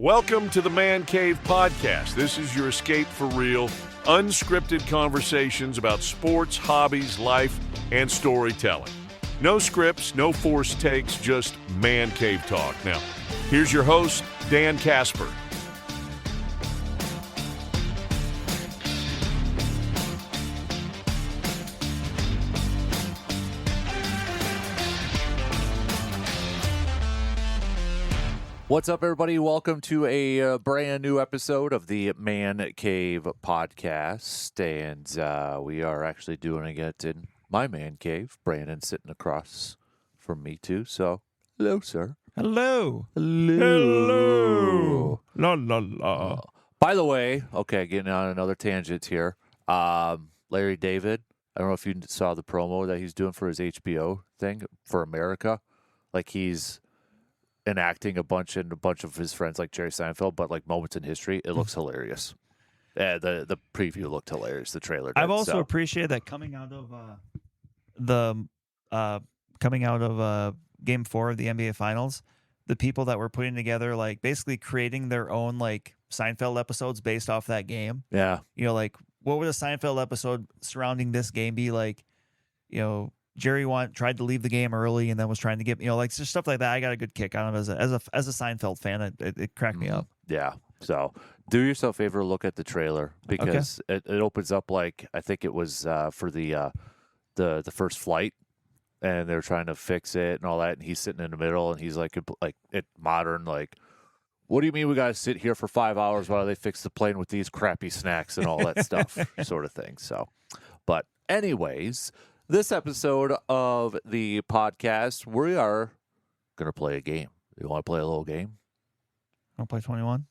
Welcome to the Man Cave Podcast. This is your escape for real, unscripted conversations about sports, hobbies, life, and storytelling. No scripts, no forced takes, just Man Cave talk. Now, here's your host, Dan Casper. What's up, everybody? Welcome to a brand new episode of the Man Cave Podcast. And we are actually doing it in my man cave. Brandon sitting across from me, too. So, hello, sir. Hello. Hello. La, la, la. By the way, okay, getting on another tangent here. Larry David, I don't know if you saw the promo that he's doing for his HBO thing for America. Like he's enacting a bunch of his friends like Jerry Seinfeld, but like moments in history. It looks hilarious. The preview looked hilarious. The trailer did, I've also appreciated that coming out of Game 4 of the NBA Finals, the people that were putting together, like basically creating their own like Seinfeld episodes based off that game. Yeah. You know, like what would a Seinfeld episode surrounding this game be like? You know, Jerry tried to leave the game early and then was trying to get, you know, like just stuff like that. I got a good kick out of it as a Seinfeld fan. It cracked me up. Yeah. So do yourself a favor, look at the trailer because it opens up like I think it was for the first flight, and they're trying to fix it and all that, and he's sitting in the middle and he's like it modern like, what do you mean we got to sit here for 5 hours while they fix the plane with these crappy snacks and all that stuff sort of thing. So, but anyways. This episode of the podcast, we are going to play a game. You want to play a little game? Want to play 21?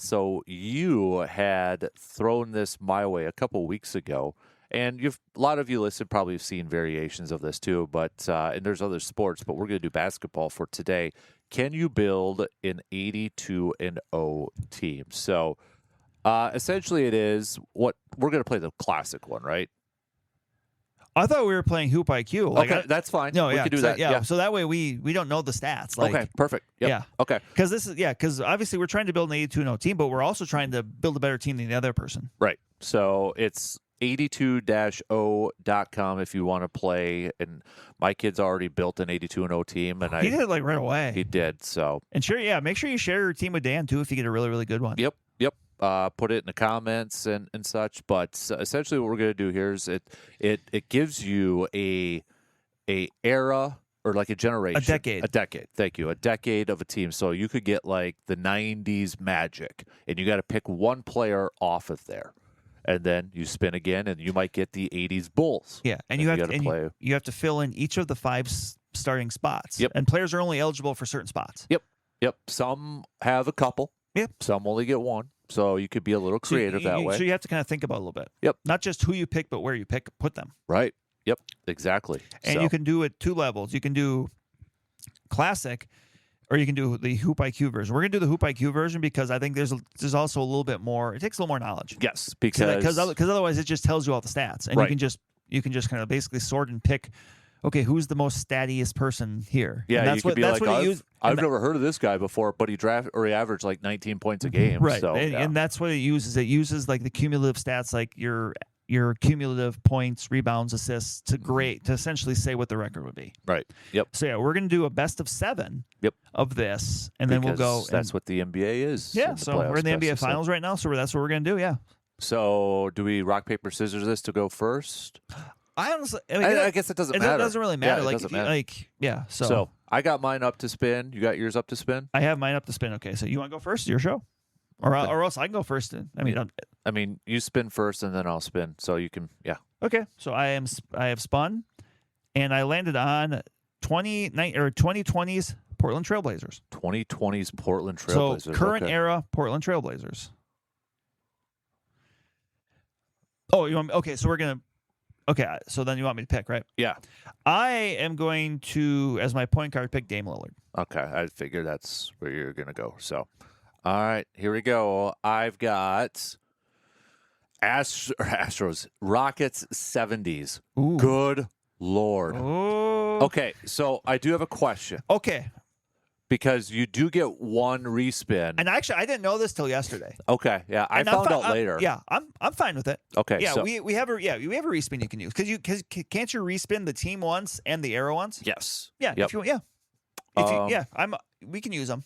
So you had thrown this my way a couple weeks ago, and a lot of you listened probably have seen variations of this too, but and there's other sports, but we're going to do basketball for today. Can you build an 82-0 team? So essentially it is what we're going to play the classic one, right? I thought we were playing Hoop IQ. Like, okay, that's fine. No, we yeah, can do that. Yeah, so that way we don't know the stats. Like, okay, perfect. Yep. Yeah. Okay. Because obviously we're trying to build an 82-0 team, but we're also trying to build a better team than the other person. Right. So it's 82-0.com if you want to play. And my kid's already built an 82-0 team, and he did it like right away. He did. So and make sure you share your team with Dan too if you get a really, really good one. Yep. Put it in the comments and such. But essentially, what we're going to do here is it gives you a era or like a generation, a decade. Thank you, a decade of a team. So you could get like the '90s Magic, and you got to pick one player off of there, and then you spin again, and you might get the '80s Bulls. Yeah, and you have to fill in each of the 5 starting spots. Yep. And players are only eligible for certain spots. Yep. Some have a couple. Yep. Some only get one. So you could be a little creative that way. So you have to kind of think about it a little bit. Yep. Not just who you pick, but where you put them. Right. Yep. Exactly. And you can do it 2 levels. You can do classic, or you can do the Hoop IQ version. We're going to do the Hoop IQ version because I think there's also a little bit more. It takes a little more knowledge. Yes, because otherwise it just tells you all the stats, and right. you can just kind of basically sort and pick. Okay, who's the most stattiest person here? Yeah, and that's you could be that's like, what you use. I've never heard of this guy before, but he averaged like 19 points a game. Right, So, and that's what it uses. It uses like the cumulative stats, like your cumulative points, rebounds, assists to essentially say what the record would be. Right. Yep. So yeah, we're going to do a best of 7. Yep. Of this, and then we'll go. That's what the NBA is. Yeah. So we're in the NBA Finals right now, so that's what we're going to do. Yeah. So do we rock paper scissors this to go first? I guess it doesn't matter. It doesn't really matter. Yeah, it doesn't matter. So I got mine up to spin. You got yours up to spin? I have mine up to spin. Okay, so you want to go first? Your show, or else I can go first. I mean, you spin first and then I'll spin. So you can, yeah. Okay, so I have spun, and I landed on 2020's Portland Trailblazers. 2020's Portland Trailblazers. So current era Portland Trailblazers. Oh, you want me? Okay, so we're gonna. Okay, so then you want me to pick, right? Yeah. I am going to, as my point guard, pick Dame Lillard. Okay, I figured that's where you're going to go. So, all right, here we go. I've got Astros, Rockets, 70s. Ooh. Good Lord. Ooh. Okay, so I do have a question. Okay. because you do get one respin. And actually, I didn't know this till yesterday. Okay, yeah, I found out later. Yeah, I'm fine with it. Okay, yeah, so we have a respin you can use because can't you respin the team once and the arrow once? yes, Yeah, yep. if you want, we can use them.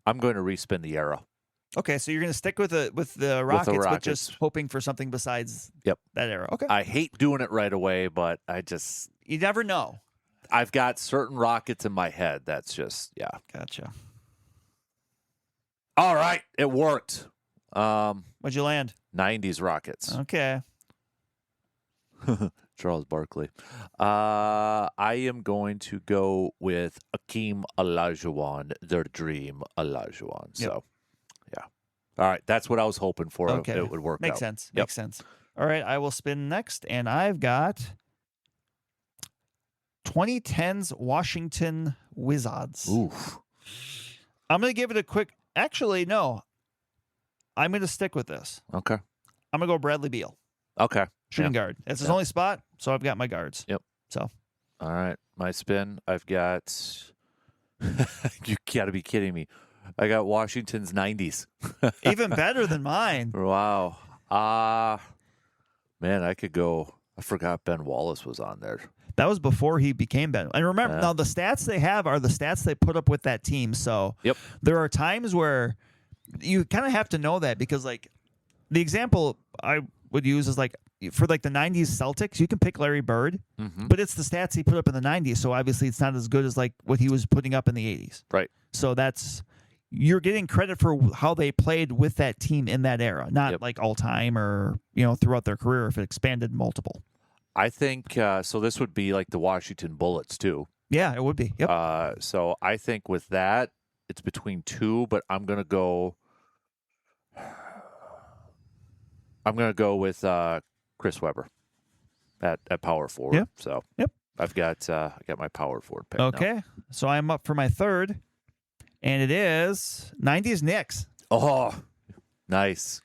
I'm going to respin the arrow. Okay, so you're going to stick with the rockets, but Rockets. just hoping for something besides Yep. that arrow. Okay, I hate doing it right away, but you never know. I've got certain rockets in my head. That's just Gotcha. All right, it worked. What'd you land? 90s rockets. Okay. Charles Barkley. I am going to go with Akeem Olajuwon, their dream Olajuwon. Yep. So, yeah. All right, that's what I was hoping for. Okay. It would work Makes out. sense. Yep. Makes sense. All right, I will spin next, and I've got 2010's Washington Wizards. Oof. I'm going to give it a quick. Actually, no. I'm going to stick with this. Okay. I'm going to go Bradley Beal, Okay. shooting guard. It's his only spot, so I've got my guards. Yep. So. All right, my spin. I've got. You got to be kidding me. I got Washington's 90s. Even better than mine. Wow. Man, I could go. I forgot Ben Wallace was on there. That was before he became Ben. And remember, Yeah. now the stats they have are the stats they put up with that team. So Yep. there are times where you kind of have to know that because, like, the example I would use is like for like the 90s Celtics, you can pick Larry Bird, Mm-hmm. but it's the stats he put up in the 90s. So obviously it's not as good as like what he was putting up in the 80s. Right. So you're getting credit for how they played with that team in that era, not Yep. like all time or, throughout their career if it expanded multiple. I think so. This would be like the Washington Bullets too. Yeah, it would be. Yep. So I think with that, it's between two, but I'm gonna go. I'm gonna go with Chris Webber at power forward. Yep. So Yep. I got my power forward pick. now. Okay. So I'm up for my third, and it is 90s Knicks. Oh, nice.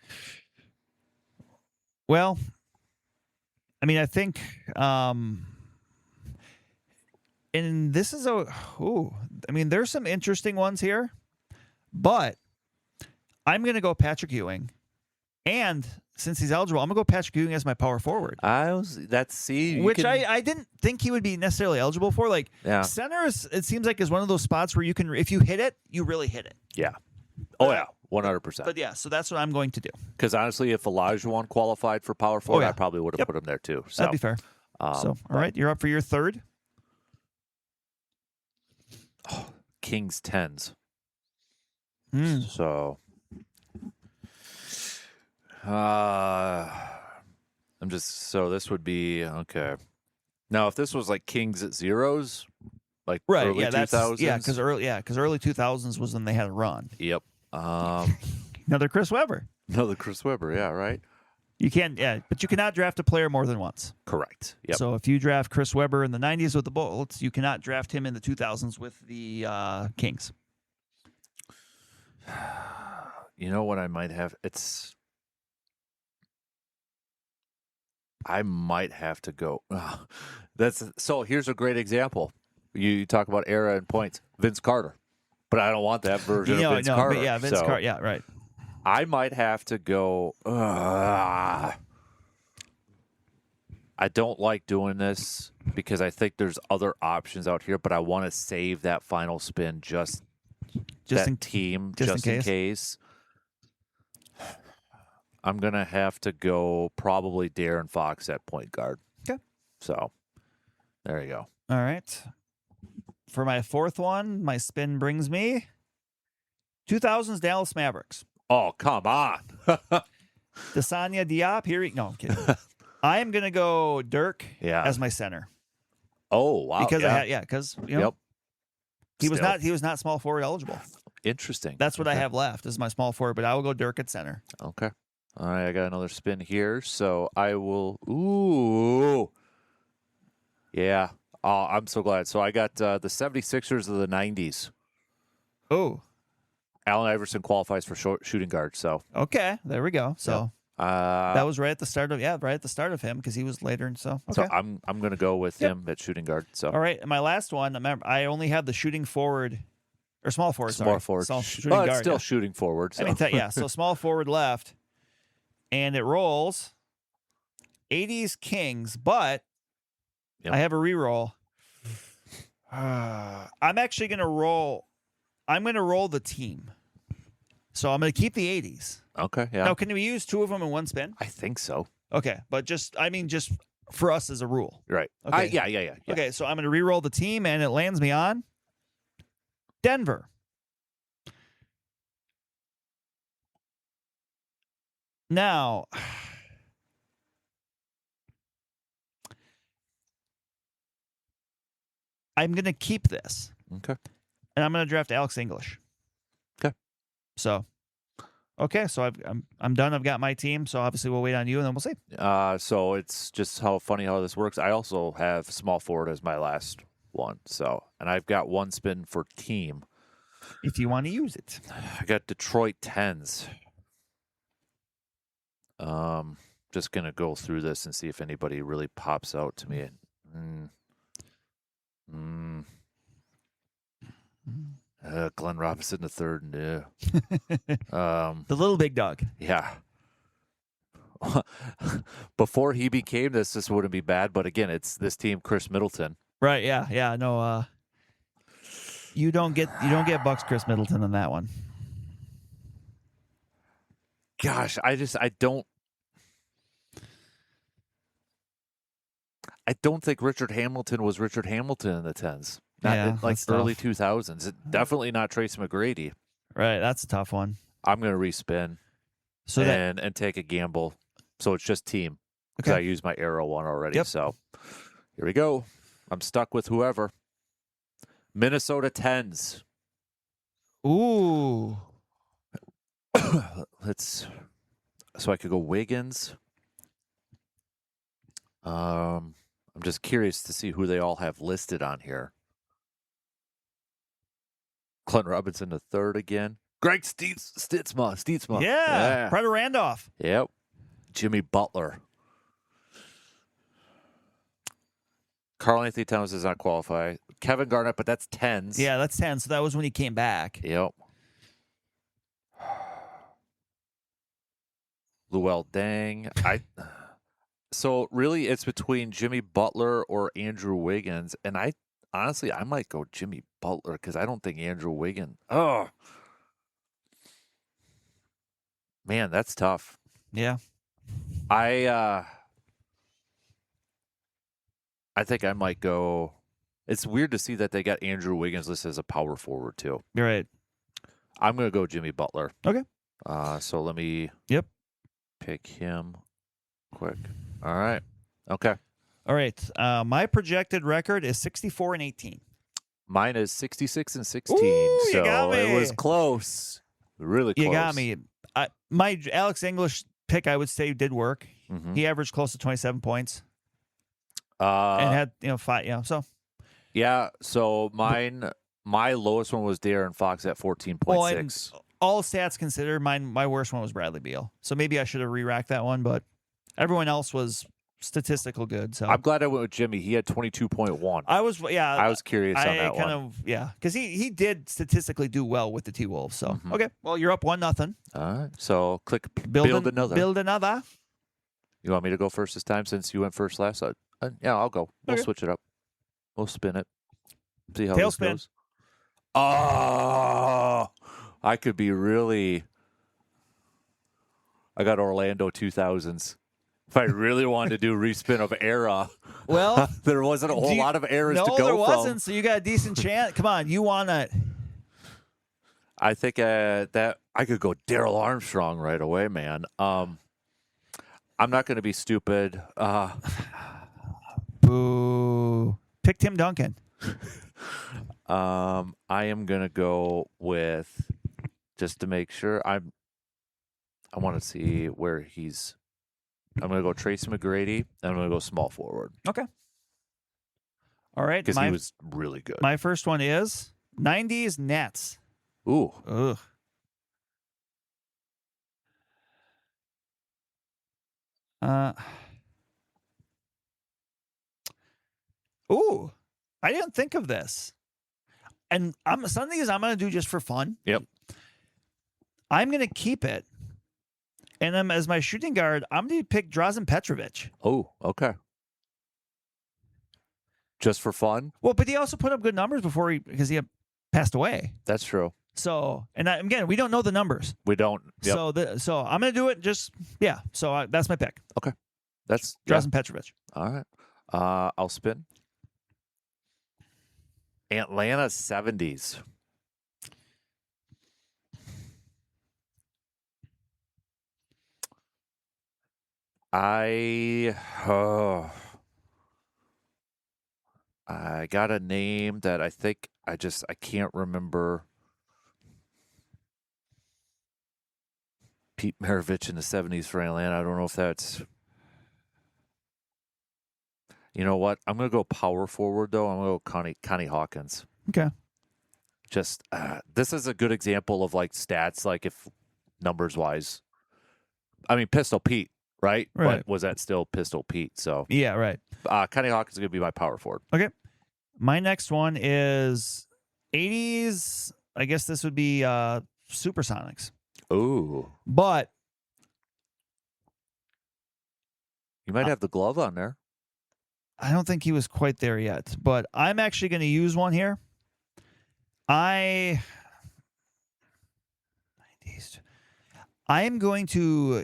Well, I mean, I think, and this is there's some interesting ones here, but I'm going to go Patrick Ewing. And since he's eligible, I'm going to go Patrick Ewing as my power forward. Which I didn't think he would be necessarily eligible for. Like, Yeah. center, it seems like is one of those spots where you can, if you hit it, you really hit it. Yeah. Oh yeah, 100%. But yeah, so that's what I'm going to do. Because honestly, if Olajuwon qualified for power forward, yeah. I probably would have Yep. put him there too. So That'd be fair. So, all right, you're up for your third. Kings 10s. Hmm. So, this would be okay. Now, if this was like Kings at zeros, like Right, early yeah, 2000s, because early 2000s was when they had a run. Yep. Another Chris Webber. Another Chris Webber, yeah, right. You can't, but you cannot draft a player more than once. Correct. Yep. So if you draft Chris Webber in the 90s with the Bullets, you cannot draft him in the 2000s with the Kings. You know what I might have? I might have to go. So here's a great example. You talk about era and points. Vince Carter. But I don't want that version of Vince Carter. But yeah, Vince so Carter. Yeah, right. I might have to go. I don't like doing this because I think there's other options out here, but I want to save that final spin just in case. I'm going to have to go probably De'Aaron Fox at point guard. Okay. So there you go. All right. For my fourth one, my spin brings me 2000s Dallas Mavericks. Oh, come on. Desanya Diop. No, I'm kidding. I am going to go Dirk as my center. Oh, wow. Because Yep. he was not small forward eligible. Interesting. That's what I have left is my small forward, but I will go Dirk at center. Okay. All right, I got another spin here, so I will. Ooh. Yeah. Oh, I'm so glad. So I got the 76ers of the 90s. Oh. Allen Iverson qualifies for shooting guard, so. Okay, there we go. So That was right at the start of him because he was later. And so okay. So I'm going to go with him at shooting guard. So All right, and my last one. Remember, I only have the shooting forward or small forward. small forward. Shooting Well, guard. it's still Yeah. shooting forward. So. I mean, so small forward left, and it rolls 80s Kings, but Yep. I have a reroll. I'm actually going to roll. I'm going to roll the team. So I'm going to keep the 80s. Okay, yeah. Now, can we use two of them in one spin? I think so. Okay, but just for us as a rule. Right. Okay. Yeah. Okay, so I'm going to re-roll the team, and it lands me on Denver. Now, I'm going to keep this, Okay. and I'm going to draft Alex English. Okay. So, so I'm done. I've got my team. So obviously we'll wait on you, and then we'll see. So it's just funny how this works. I also have small forward as my last one. So, and I've got one spin for team. If you want to use it. I got Detroit 10s. Just gonna go through this and see if anybody really pops out to me. Glenn Robinson the third. Yeah. The little big dog. Yeah. Before he became this wouldn't be bad. But again, it's this team, Chris Middleton. Right. Yeah. No. You don't get Bucks Chris Middleton on that one. Gosh, I don't think Richard Hamilton was Richard Hamilton in the 10s. Not Yeah, in, like that's early tough. 2000s. Definitely not Tracy McGrady. Right. That's a tough one. I'm going to respin So that and take a gamble. So it's just team. Because I used my arrow one already. Yep. So here we go. I'm stuck with whoever. Minnesota 10s. Ooh. So I could go Wiggins. I'm just curious to see who they all have listed on here. Clint Robinson the third again. Greg Stietsma. Yeah. Predator Randolph. Yep. Jimmy Butler. Karl Anthony Towns does not qualify. Kevin Garnett, but that's 10s. Yeah, that's 10. So that was when he came back. Yep. Luol Deng. So really it's between Jimmy Butler or Andrew Wiggins. And I might go Jimmy Butler because I don't think Andrew Wiggins. Oh. Man, that's tough. Yeah. I think I might go. It's weird to see that they got Andrew Wiggins listed as a power forward too. You're right. I'm going to go Jimmy Butler. Okay. So let me pick him quick. All right. Okay. All right. My projected record is 64-18. Mine is 66-16. Ooh, you so got me. it was close. Really close. You got me. My Alex English pick, I would say, did work. Mm-hmm. He averaged close to 27 points. And had 5. So yeah. So my lowest one was De'Aaron Fox at 14.6. All stats considered, my worst one was Bradley Beal. So maybe I should have re-racked that one, but everyone else was statistical good. So I'm glad I went with Jimmy. He had 22.1. I was curious on that one. Because he did statistically do well with the T-Wolves. So okay, well you're up 1-0. All right. So click build another. Build another. You want me to go first this time since you went first last? Yeah, I'll go. We'll switch it up. We'll spin it. See how this Tailspin. goes. Oh, I could be really. I got Orlando 2000s. If I really wanted to do respin of era, well, there wasn't a whole lot of eras to go there from. wasn't. So you got a decent chance. Come on, you want to. I think that I could go Daryl Armstrong right away, man. I'm not going to be stupid. Boo. Pick Tim Duncan. I am going to go with, just to make sure, I want to see where he's. I'm going to go Tracy McGrady, and I'm going to go small forward. Okay. All right. Because he was really good. My first one is 90s Nets. Ooh. Ugh. Ooh, I didn't think of this. And some of these I'm going to do just for fun. Yep. I'm going to keep it. And then as my shooting guard, I'm going to pick Drazen Petrovic. Oh, okay. Just for fun? Well, but he also put up good numbers because he had passed away. That's true. So, again, we don't know the numbers. We don't. Yep. So I'm going to do it So that's my pick. Okay. That's Drazen Petrovic. All right. I'll spin. Atlanta 70s. I got a name that I think I can't remember. Pete Maravich in the 70s for Atlanta. I don't know if that's... You know what? I'm going to go power forward, though. I'm going to go Connie Hawkins. Okay. Just, this is a good example of, like, stats, like, if numbers-wise. I mean, Pistol Pete, right? Right. But was that still Pistol Pete? So, Yeah, right. Connie Hawkins is going to be my power forward. Okay. My next one is 80s. I guess this would be Supersonics. Ooh. But You might have the glove on there. I don't think he was quite there yet. But I'm actually going to use one here. I am going to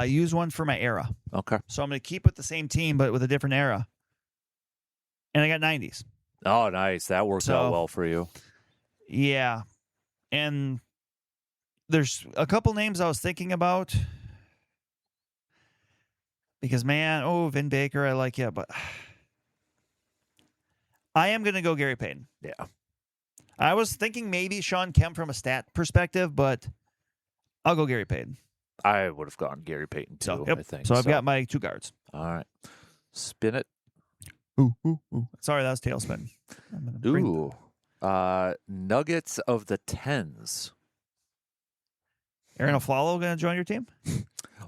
use one for my era. Okay. So I'm going to keep with the same team, but with a different era. And I got 90s. Oh, nice. That worked out well for you. Yeah. And there's a couple names I was thinking about. Because, man, Vin Baker, I like you, but I am going to go Gary Payton. Yeah. I was thinking maybe Sean Kemp from a stat perspective, but I'll go Gary Payton. I would have gone Gary Payton, too, I think. So I've got my two guards. All right. Spin it. Ooh. Sorry, that was tailspin. Ooh. Nuggets of the 10s. Aaron Aflalo going to join your team?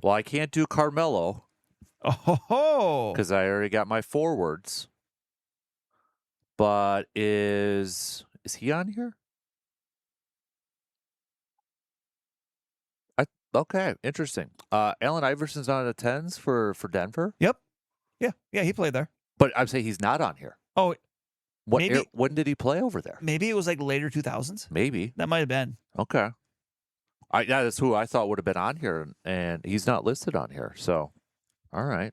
Well, I can't do Carmelo. Oh, because I already got my forwards. But is he on here? Okay, interesting. Allen Iverson's on the 10s for Denver. Yep. Yeah, he played there. But I'm saying he's not on here. Oh, when did he play over there? Maybe it was like later 2000s. Maybe That might have been. Okay. That's who I thought would have been on here, and he's not listed on here. So, all right.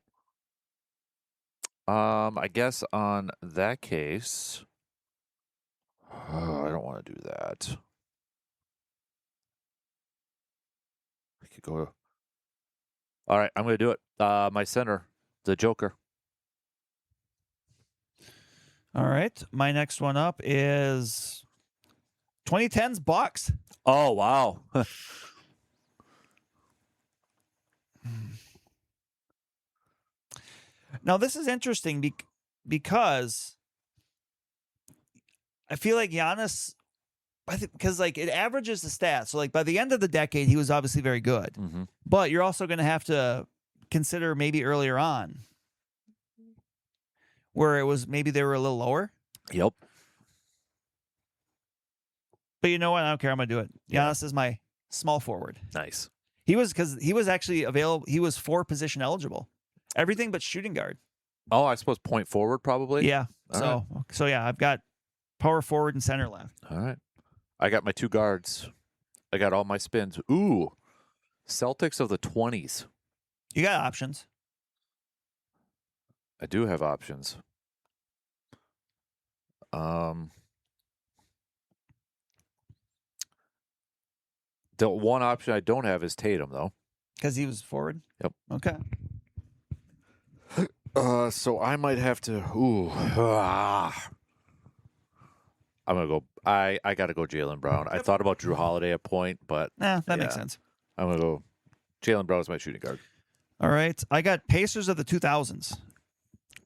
I guess on that case, I don't want to do that. I could go. All right, I'm going to do it. My center, the Joker. All right. My next one up is 2010s Bucks. Oh, wow. Now, this is interesting because I feel like Giannis, because like it averages the stats. So like by the end of the decade, he was obviously very good. Mm-hmm. But you're also going to have to consider maybe earlier on where it was maybe they were a little lower. Yep. But you know what? I don't care. I'm going to do it. Yeah. Giannis is my small forward. Nice. He was actually available. He was 4 position eligible. Everything but shooting guard. Oh, I suppose point forward probably? Yeah. All So yeah, I've got power forward and center left. All right. I got my 2 guards. I got all my spins. Ooh. Celtics of the 20s. You got options. I do have options. The one option I don't have is Tatum, though. Because he was forward? Yep. Okay. So I might have to. I'm gonna go. I gotta go Jaylen Brown. I thought about Drew Holiday at point, but That makes sense. I'm gonna go. Jaylen Brown is my shooting guard. All right. I got Pacers of the 2000s.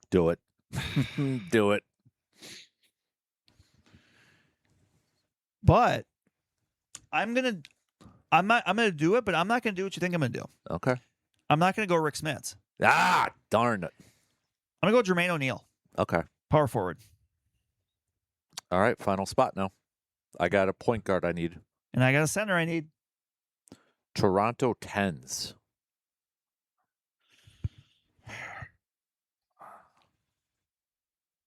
Do it. Do it. But I'm gonna do it, but I'm not gonna do what you think I'm gonna do. Okay. I'm not gonna go Rick Smits. Darn it. I'm going to go Jermaine O'Neal, Okay. power forward. All right, final spot now. I got a point guard I need. And I got a center I need. Toronto Tens.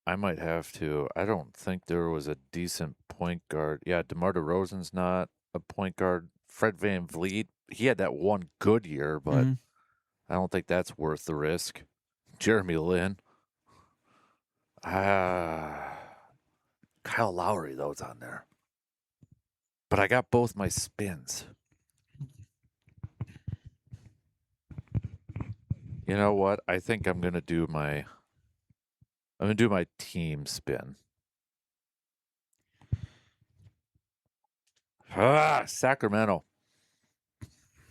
I might have to. I don't think there was a decent point guard. Yeah, DeMar DeRozan's not a point guard. Fred VanVleet, he had that one good year, but I don't think that's worth the risk. Jeremy Lin. Kyle Lowry, though, is on there. But I got both my spins. You know what? I think I'm gonna do my team spin. Sacramento.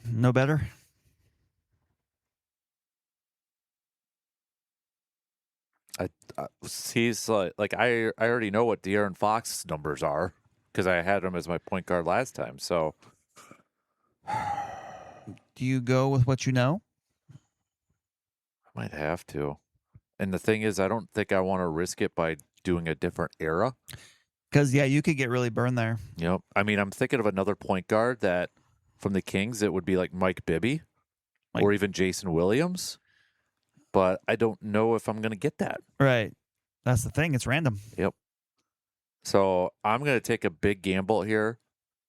No better. He's like I already know what De'Aaron Fox's numbers are because I had him as my point guard last time. So, Do you go with what you know? I might have to. And the thing is, I don't think I want to risk it by doing a different era. Because, yeah, you could get really burned there. Yep. I mean, I'm thinking of another point guard that from the Kings, it would be like Mike Bibby or even Jason Williams. But I don't know if I'm going to get that. Right. That's the thing. It's random. Yep. So I'm going to take a big gamble here,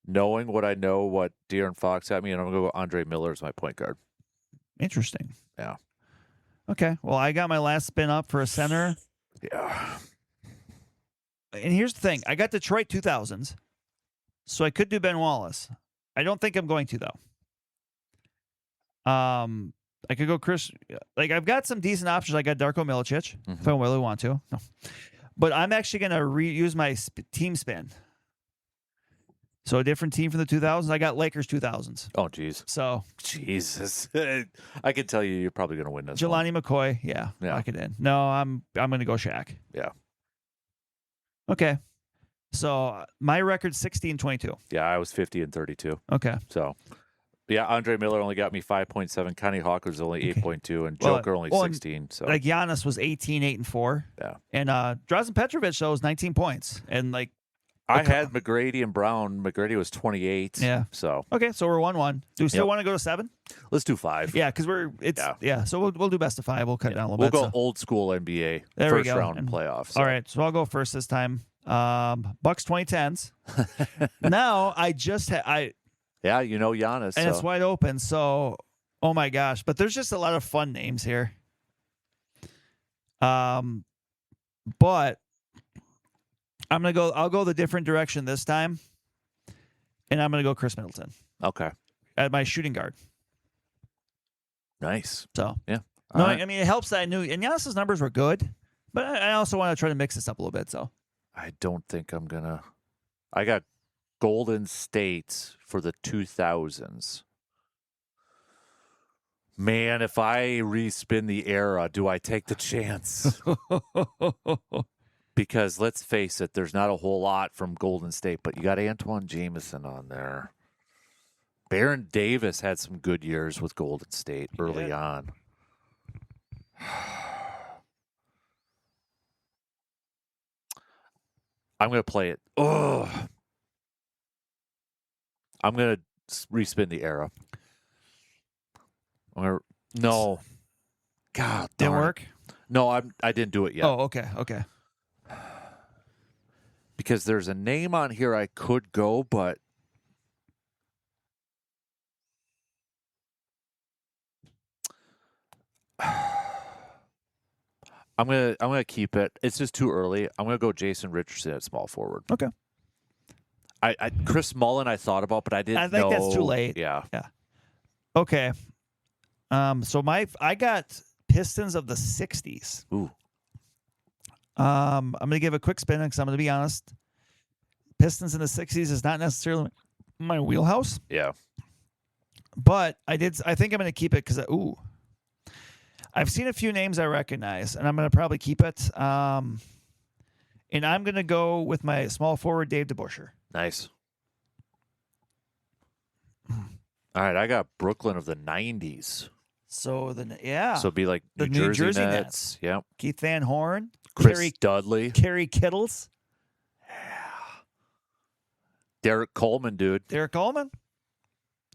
knowing what I know, what De'Aaron Fox at me, and I'm going to go Andre Miller as my point guard. Interesting. Yeah. Okay. Well, I got my last spin up for a center. Yeah. And here's the thing. I got Detroit 2000s, so I could do Ben Wallace. I don't think I'm going to, though. I could go Chris. Like, I've got some decent options. I got Darko Milicic, if I really want to. No. But I'm actually going to reuse my team spin. So a different team from the 2000s. I got Lakers 2000s. Oh, geez. So Jesus. I can tell you're probably going to win this Jelani McCoy. Yeah. Lock it in. No, I'm going to go Shaq. Yeah. Okay. So my record's 60-22. Yeah, I was 50-32. Okay. So, yeah, Andre Miller only got me 5.7. Connie Hawker was only 8.2, and Joker only 16. So, like Giannis was 18, 8-4. Yeah. And Drazen Petrovic though was 19 points. And like I had McGrady and Brown. McGrady was 28. Yeah. So okay, so we're 1-1. Do we still want to go to 7? Let's do 5. Yeah, because so we'll do best of 5. We'll cut down a little bit. We'll go old school NBA there first round playoffs. So. All right, so I'll go first this time. Bucks 2010s. Now I just yeah, you know Giannis, and it's wide open. So oh my gosh, but there's just a lot of fun names here. But I'll go the different direction this time. And I'm gonna go Chris Middleton. Okay. At my shooting guard. Nice. So yeah. No, right. I mean it helps that I knew and Giannis's numbers were good, but I also want to try to mix this up a little bit. So I don't think I'm gonna I got Golden State for the 2000s. Man, if I respin the era, do I take the chance? Because let's face it, there's not a whole lot from Golden State, but you got Antoine Jameson on there. Baron Davis had some good years with Golden State early on. I'm going to play it. Oh, I'm going to respin the era. No. God, didn't work? No, I didn't do it yet. Oh, okay. Because there's a name on here I could go, but I'm gonna keep it. It's just too early. I'm gonna go Jason Richardson at small forward. Okay. I Chris Mullin I thought about, but I didn't. I think that's too late. Yeah. Okay. So I got Pistons of the 60s. Ooh. I'm going to give a quick spin because I'm going to be honest. Pistons in the 60s is not necessarily my wheelhouse. Yeah. But I think I'm going to keep it because I've seen a few names I recognize, and I'm going to probably keep it. And I'm going to go with my small forward, Dave DeBusschere. Nice. All right, I got Brooklyn of the 90s. So So it'd be like The New New Jersey Jersey Nets. Yep. Keith Van Horn, Chris Dudley. Kerry Kittles, Derek Coleman, dude. Derek Coleman,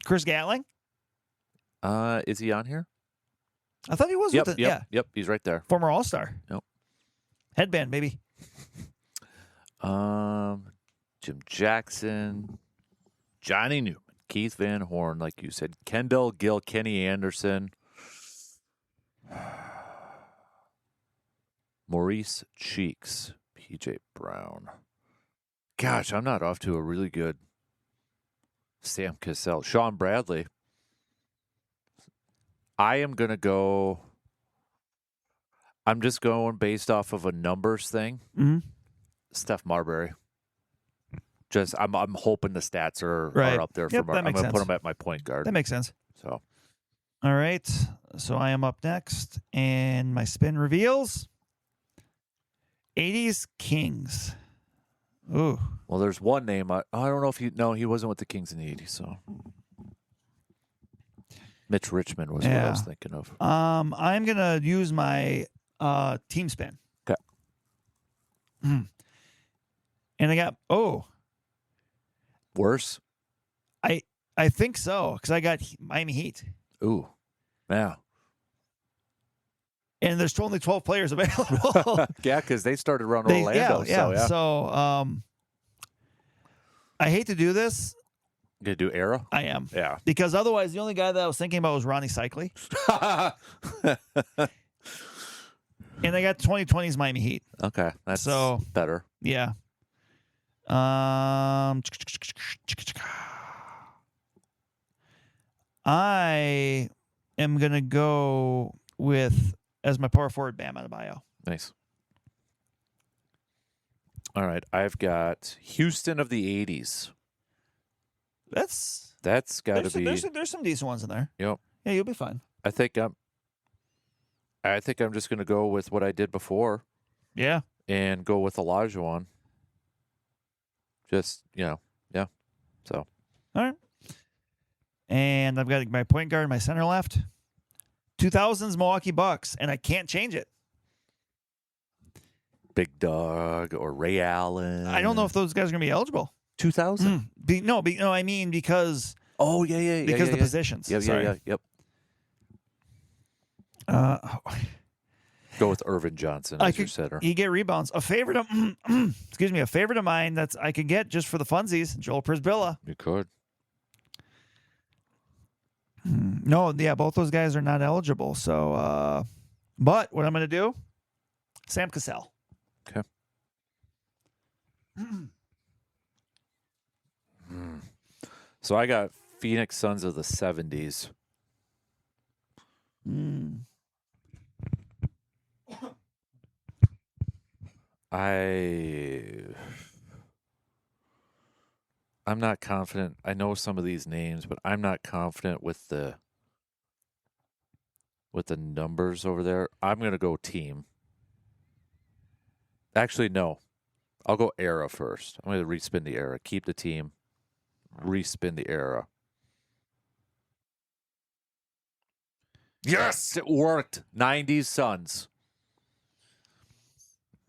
Chris Gatling. Is he on here? I thought he was Yep, with it. yep, yep. He's right there. Former All-Star. Yep. Headband, maybe. Jim Jackson, Johnny Newman, Keith Van Horn, like you said, Kendall Gill, Kenny Anderson, Maurice Cheeks, PJ Brown. Gosh, I'm not off to a really good Sam Cassell. Sean Bradley. I am going to go. I'm just going based off of a numbers thing. Mm-hmm. Steph Marbury. Just I'm hoping the stats are up there for Yep, Marbury. I'm going to put sense. him at my point guard. That makes sense. So, All right. So I am up next, and my spin reveals 80s Kings. Ooh. well, there's one name. I don't know if he wasn't with the Kings in the 80s. So, Mitch Richmond was what I was thinking of. I'm gonna use my team spin. Okay. And I got Worse? I think so, because I got Miami Heat. Ooh. Yeah. And there's only 12 players available. Yeah, because they started around Orlando. Yeah. So, So I hate to do this. You gonna do era? I am. Yeah. Because otherwise, the only guy that I was thinking about was Ronnie Cycli. And I got 2020's Miami Heat. Okay. That's So- better. Yeah. I am going to go with, as my power forward, Bam Adebayo. Nice. All right. I've got Houston of the 80s. That's got to be. there's some decent ones in there. Yep. Yeah, you'll be fine. I think I'm just going to go with what I did before Yeah. and go with Olajuwon. Just, yeah. So, All right. And I've got my point guard, my center left. 2000s Milwaukee Bucks, and I can't change it. Big Dog or Ray Allen. I don't know if those guys are going to be eligible. 2000. No, I mean because Oh, yeah. because the positions. Yep. Go with Irvin Johnson as your center. You get rebounds. A favorite of a favorite of mine that's I could get just for the funsies, Joel Prisbilla. You could. No, yeah, both those guys are not eligible. So but what I'm gonna do, Sam Cassell. Okay. So I got Phoenix Suns of the 70s. I'm not confident. I know some of these names, but I'm not confident with the numbers over there. I'm going to go team. Actually, no. I'll go era first. I'm going to respin the era. Keep the team. Respin the era. Yes, it worked. 90s Suns.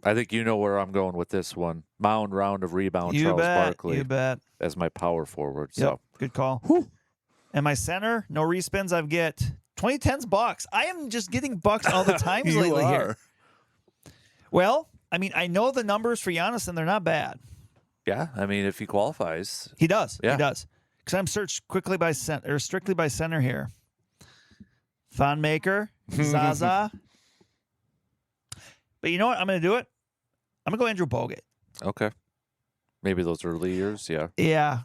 I think you know where I'm going with this one. Mound round of rebound, Charles Barkley. You bet. As my power forward. Yep, So good call. Whew. And my center, no respins. I've get 2010s Bucks. I am just getting Bucks all the times You lately are. here. Well, I mean, I know the numbers for Giannis, and they're not bad. Yeah, I mean, if he qualifies. He does. Yeah. He does. Because I'm searched quickly by strictly by center here. Thon Maker, Zaza. But you know what? I'm going to do it. I'm going to go Andrew Bogut. Okay. Maybe those early years, yeah. Yeah.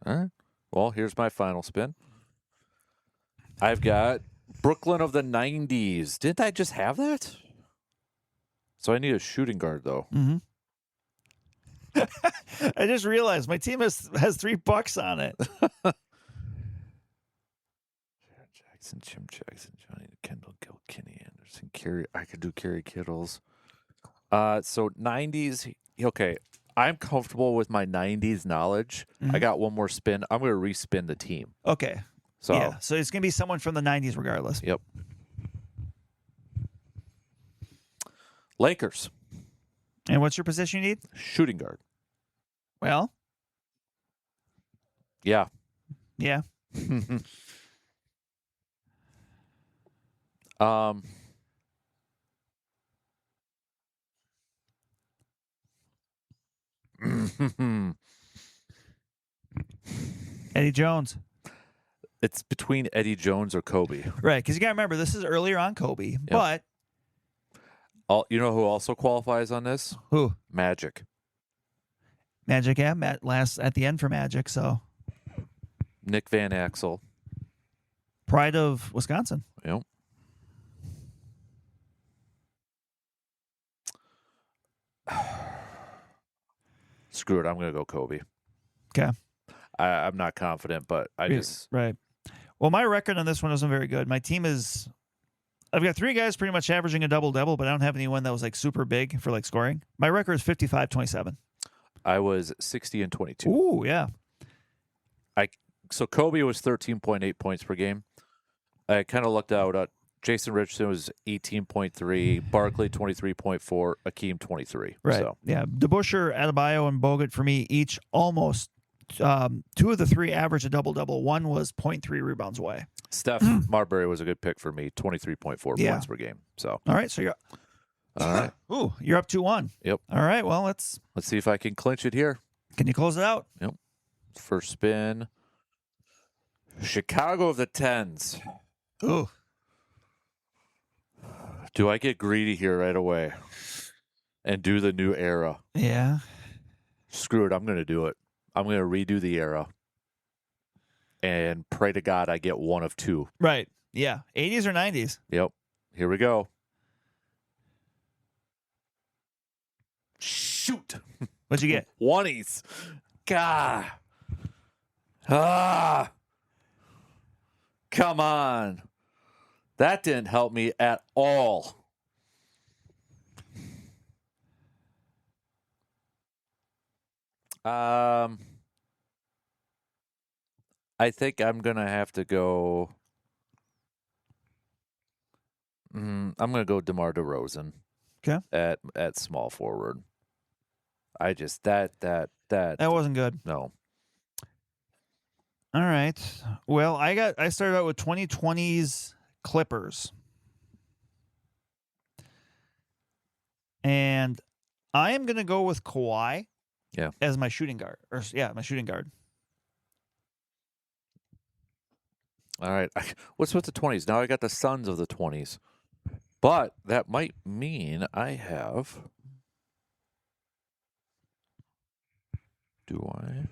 All right. Well, here's my final spin. I've got Brooklyn of the 90s. Didn't I just have that? So I need a shooting guard, though. Mm-hmm. I just realized my team has $3 on it. Jackson, Jim Jackson, Johnny Kendall, Gill, Kenny Anderson, Kerry. I could do Kerry Kittles. So 90s. Okay, I'm comfortable with my 90s knowledge. Mm-hmm. I got one more spin. I'm going to respin the team. Okay. So, yeah, so it's going to be someone from the 90s regardless. Yep. Lakers, And what's your position you need? shooting guard. Well, Yeah. yeah. um, Eddie Jones. it's between Eddie Jones or Kobe. Right, because you got to remember, this is earlier on Kobe. But You know who also qualifies on this? who? Magic. Magic, yeah. Last at the end for Magic, so. Nick Van Axel. Pride of Wisconsin. Yep. Screw it. I'm going to go Kobe. Okay. I'm not confident, but I just. Right. Well, my record on this one isn't very good. My team is. I've got 3 guys pretty much averaging a double-double, but I don't have anyone that was like super big for like scoring. My record is 55-27. I was 60-22. Ooh, yeah. So Kobe was 13.8 points per game. I kind of looked out at Jason Richardson was 18.3, Barkley 23.4, Akeem 23. Right. So. Yeah. DeBusschere, Adebayo, and Bogut for me each almost 2 of the 3 average a double-double. One was 0.3 rebounds away. Steph Marbury was a good pick for me, 23.4 points per game. So. All right. So you're. All right. Ooh, you're up 2-1. Yep. All right. Well, let's see if I can clinch it here. Can you close it out? Yep. First spin. Chicago of the Tens. Ooh. Do I get greedy here right away and do the new era? Yeah. Screw it. I'm going to do it. I'm going to redo the era and pray to God I get one of 2. Right. Yeah. 80s or 90s? Yep. Here we go. Shoot. What'd you get? 20s. God. Ah. Come on. That didn't help me at all. I think I'm going to have to go. I'm going to go DeMar DeRozan. Okay. At small forward. I just that wasn't good. No. All right. Well, I started out with 2020's Clippers. And I am going to go with Kawhi as my shooting guard. My shooting guard. All right. What's with the 20s? Now I got the Suns of the 20s. But that might mean I have. Do I?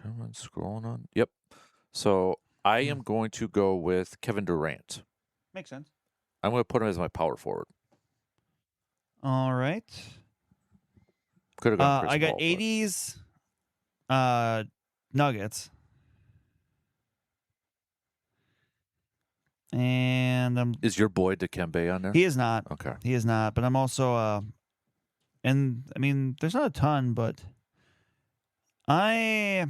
Come on, scrolling on. Yep. So I am going to go with Kevin Durant. Makes sense. I'm going to put him as my power forward. All right. Could have gone Chris I got Paul, 80s Nuggets. And Is your boy Dikembe on there? he is not. Okay. He is not. But I'm also and I mean, there's not a ton, but I'm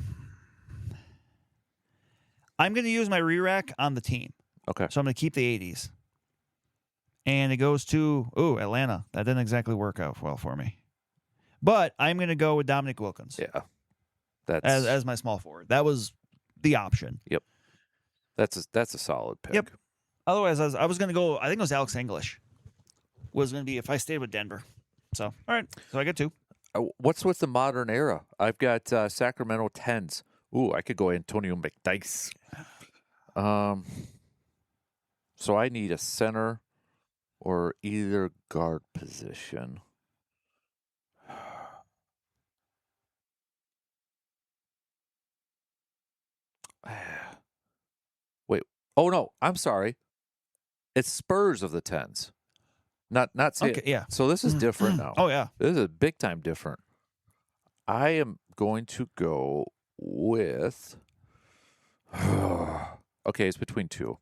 going to use my re-rack on the team. Okay. So I'm going to keep the 80s. And it goes to Atlanta. That didn't exactly work out well for me. But I'm going to go with Dominic Wilkins. Yeah. That's as my small forward. That was the option. Yep. That's a solid pick. Yep. Otherwise, I was going to go. I think it was Alex English. Was going to be if I stayed with Denver. So all right. So I got 2. What's with the modern era? I've got Sacramento 10s. Ooh, I could go Antonio McDyess. So I need a center or either guard position. Wait. Oh no, I'm sorry. It's Spurs of the 10s. Not Okay, yeah. So this is different now. Oh yeah. This is big time different. I am going to go with. Okay, it's between 2.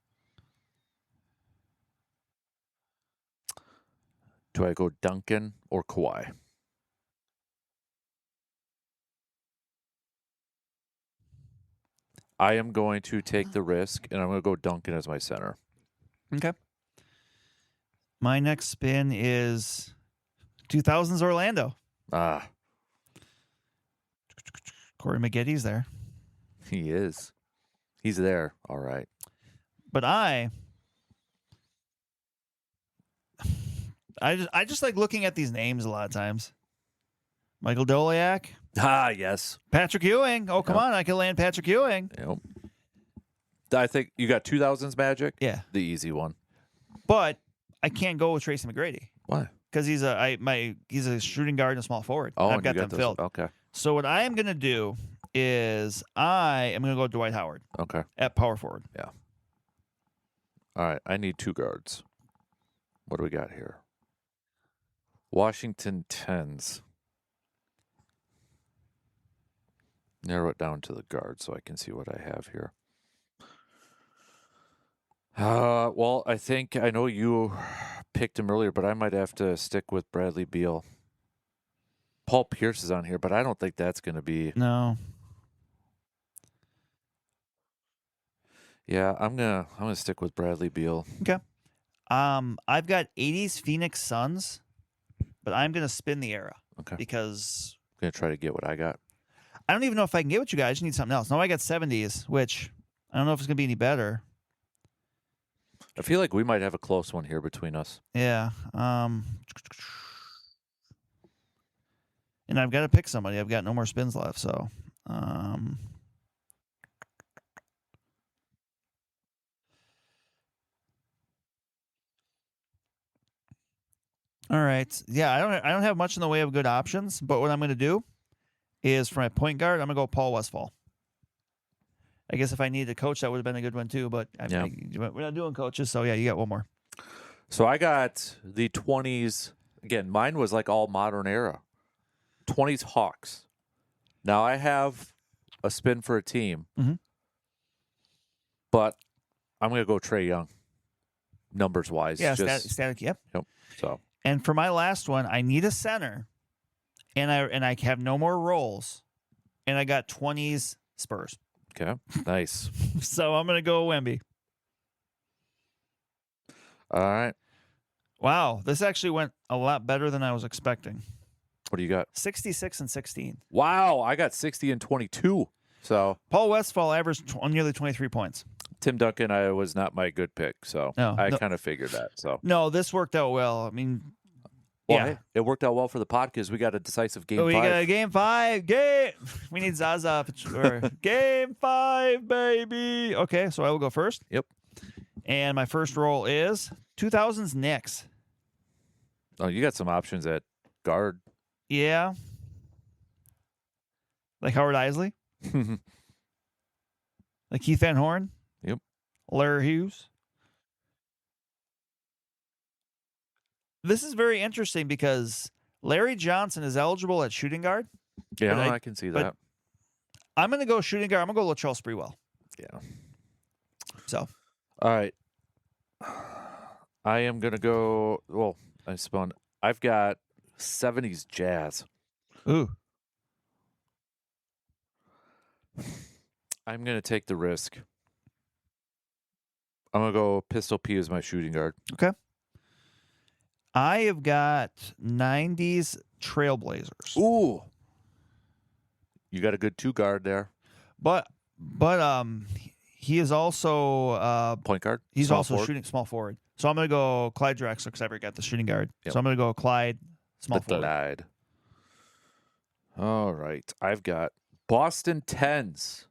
Do I go Duncan or Kawhi? I am going to take the risk, and I'm going to go Duncan as my center. Okay. My next spin is 2000s Orlando. Ah, Corey Maggetti's there. he is. He's there. All right. But I just like looking at these names a lot of times. Michael Doliak, Ah, yes. Patrick Ewing. Oh, come Yep. on. I can land Patrick Ewing. Yep. I think you got 2000s Magic. Yeah. The easy one. But I can't go with Tracy McGrady Why? because he's a shooting guard and a small forward. Oh, I've and got you them those. filled. Okay. So what I am going to do is I am going to go Dwight Howard Okay. at power forward. All right. I need 2 guards. What do we got here? Washington 10s. Narrow it down to the guards so I can see what I have here. Well, I think I know you picked him earlier, but I might have to stick with Bradley Beal. Paul Pierce is on here, but I don't think that's going to be. No. Yeah, I'm gonna stick with Bradley Beal. Okay. I've got 80s Phoenix Suns, but I'm going to spin the era Okay, because I'm gonna try to get what I got. I don't even know if I can get what you guys. I just need something else. No, I got 70s, which I don't know if it's going to be any better. I feel like we might have a close one here between us. Yeah. And I've got to pick somebody. I've got no more spins left, so all right. Yeah, I don't have much in the way of good options, but what I'm going to do is for my point guard, I'm going to go Paul Westphal. I guess if I needed a coach, that would have been a good one too, but Yeah. we're not doing coaches, so yeah, you got one more. So I got the 20s. Again, mine was like all modern era. 20s Hawks. Now I have a spin for a team, Mhm. but I'm going to go Trae Young, numbers wise. Yeah, just, static. Yep. so And for my last one, I need a center, and I have no more roles, and I got 20s Spurs. okay, nice. So I'm gonna go Wemby. All right, Wow, this actually went a lot better than I was expecting. what do you got? 66 and 16. Wow, I got 60 and 22. So Paul Westphal averaged nearly 23 points. Tim Duncan, I was not my good pick. So No, I no. kind of figured that. So No, this worked out well. I mean, well, yeah. hey, it worked out well for the pod because we got a decisive game We 5. got a game 5. We need Zaza. Or game 5, baby. Okay, so I will go first. Yep. And my first roll is 2000s Knicks. Oh, you got some options at guard. Yeah. Like Howard Isley. Like Keith Van Horn. Yep. Larry Hughes. This is very interesting because Larry Johnson is eligible at shooting guard. Yeah, But I can see but- that. I'm going to go shooting guard. I'm going to go Latrell Sprewell. Yeah. So, All right. I am going to go. Well, I spun. I've got 70s Jazz. ooh. I'm going to take the risk. I'm going to go Pistol P as my shooting guard. I have got 90s Trailblazers. Ooh. You got a good 2 guard there. But he is also Point guard. he's small also forward. shooting small forward. So I'm going to go Clyde Drexler because I already got the shooting guard. Yep. So I'm going to go Clyde small The forward. Glide. All right. I've got Boston 10s.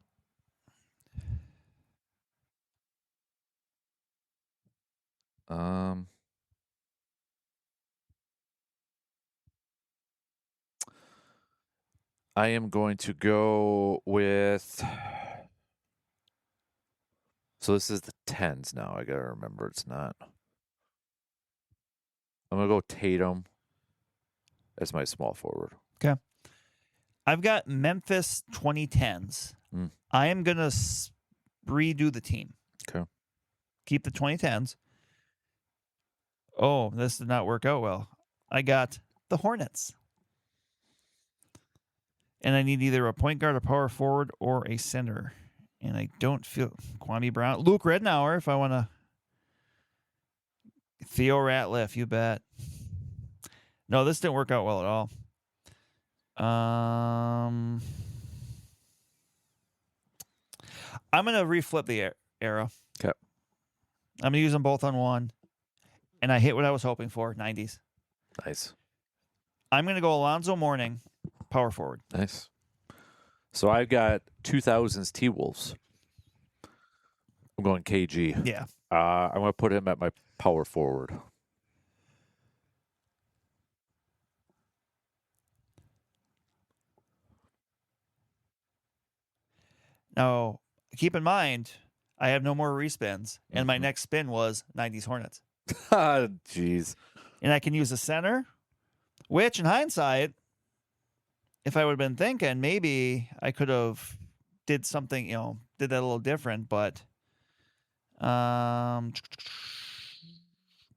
I am going to go with. So this is the 10s now. I got to remember it's not. I'm going to go Tatum as my small forward. I've got Memphis 2010s. Mm. I am going to redo the team. Okay. Keep the 2010s. Oh, this did not work out well. I got the Hornets. And I need either a point guard, a power forward, or a center. And I don't feel Kwame Brown. Luke Rednauer, if I want to. Theo Ratliff, you bet. No, this didn't work out well at all. I'm going to reflip the arrow. Okay. I'm going to use them both on one. And I hit what I was hoping for, 90s. Nice. I'm going to go Alonzo Mourning, power forward. Nice. So I've got 2000s T-Wolves. I'm going KG. Yeah. I'm going to put him at my power forward. Now, keep in mind, I have no more respins, and my next spin was 90s Hornets. Jeez. And I can use a center, which in hindsight, if I would have been thinking, maybe I could have did something, did that a little different, but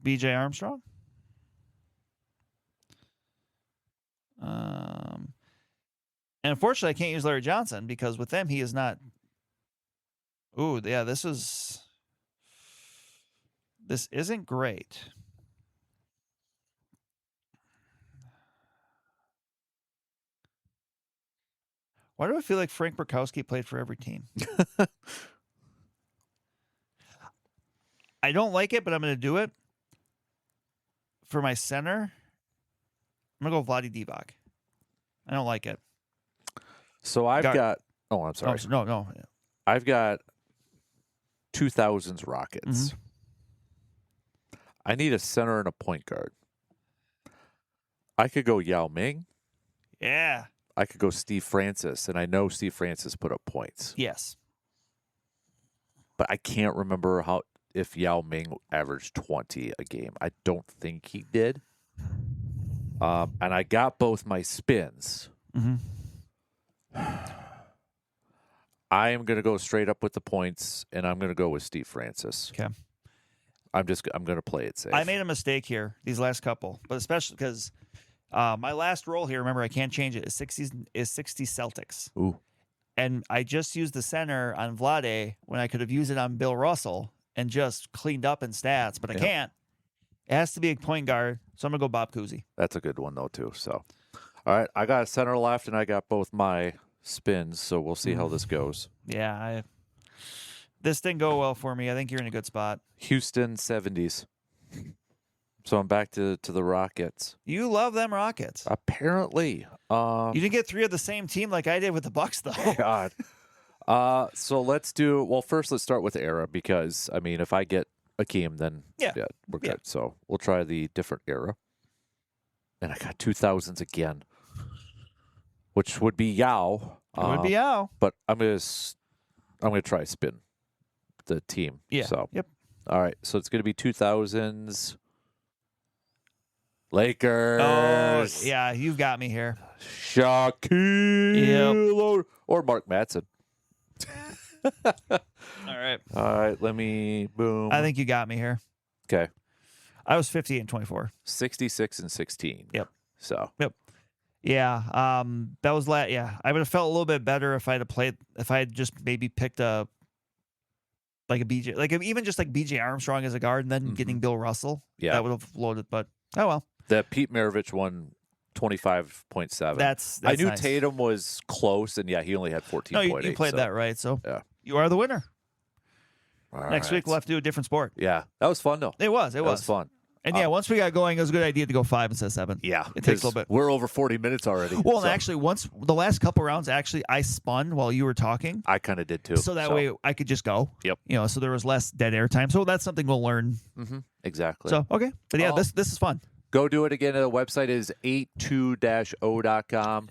BJ Armstrong. And unfortunately, I can't use Larry Johnson because with them, he is not. Ooh, yeah, this isn't great. Why do I feel like Frank Burkowski played for every team? I don't like it, but I'm going to do it. For my center, I'm going to go Vlade Divac. I don't like it. So I've got. Oh, I'm sorry. Oh, no. I've got 2000s Rockets. Mm-hmm. I need a center and a point guard. I could go Yao Ming. Yeah. I could go Steve Francis, and I know Steve Francis put up points. Yes. But I can't remember if Yao Ming averaged 20 a game. I don't think he did. And I got both my spins. Mm-hmm. I am going to go straight up with the points, and I'm going to go with Steve Francis. Okay. I'm going to play it safe. I made a mistake here these last couple, but especially because my last roll here, remember, I can't change it, is 60 Celtics. Ooh. And I just used the center on Vlade when I could have used it on Bill Russell and just cleaned up in stats, but I can't. It has to be a point guard, so I'm going to go Bob Cousy. That's a good one, though, too. So, all right, I got a center left, and I got both my spins, so we'll see how this goes. Yeah, this didn't go well for me. I think you're in a good spot. Houston 70s. So I'm back to the Rockets. You love them Rockets. Apparently. You didn't get three of the same team like I did with the Bucks, though. God. So let's first let's start with era because, I mean, if I get Akeem, then we're good. So we'll try the different era. And I got 2000s again, which would be Yao. It would be Yao. But I'm gonna try spin the team. Yeah. So yep. All right. So it's gonna be 2000s Lakers. Oh yeah, you've got me here. Shaquille or Mark Madsen. All right. All right. Let me boom. I think you got me here. Okay. I was 50 and 24. 66 and 16. Yep. So. Yep. Yeah. That was yeah. I would have felt a little bit better if I had just maybe picked a BJ, even just like BJ Armstrong as a guard and then getting Bill Russell. Yeah. That would have loaded, but oh well. That Pete Maravich won 25.7. That's I knew nice. Tatum was close, and he only had 14.8. No, you played that right. So you are the winner. All Next week we'll have to do a different sport. Yeah, that was fun though. It was fun. And once we got going, it was a good idea to go 5 instead of 7. Yeah, it takes a little bit. We're over 40 minutes already. Well, and actually, once the last couple rounds, I spun while you were talking. I kind of did too. So that way I could just go. Yep. So there was less dead air time. So that's something we'll learn. Mm-hmm. Exactly. So okay, but yeah, this is fun. Go do it again. The website is 82-o.com.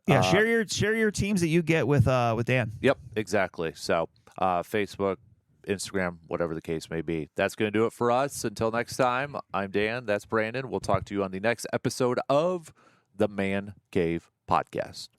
Yeah, share your teams that you get with Dan. Yep, exactly. So Facebook, Instagram, whatever the case may be. That's going to do it for us. Until next time, I'm Dan. That's Brandon. We'll talk to you on the next episode of the Man Cave Podcast.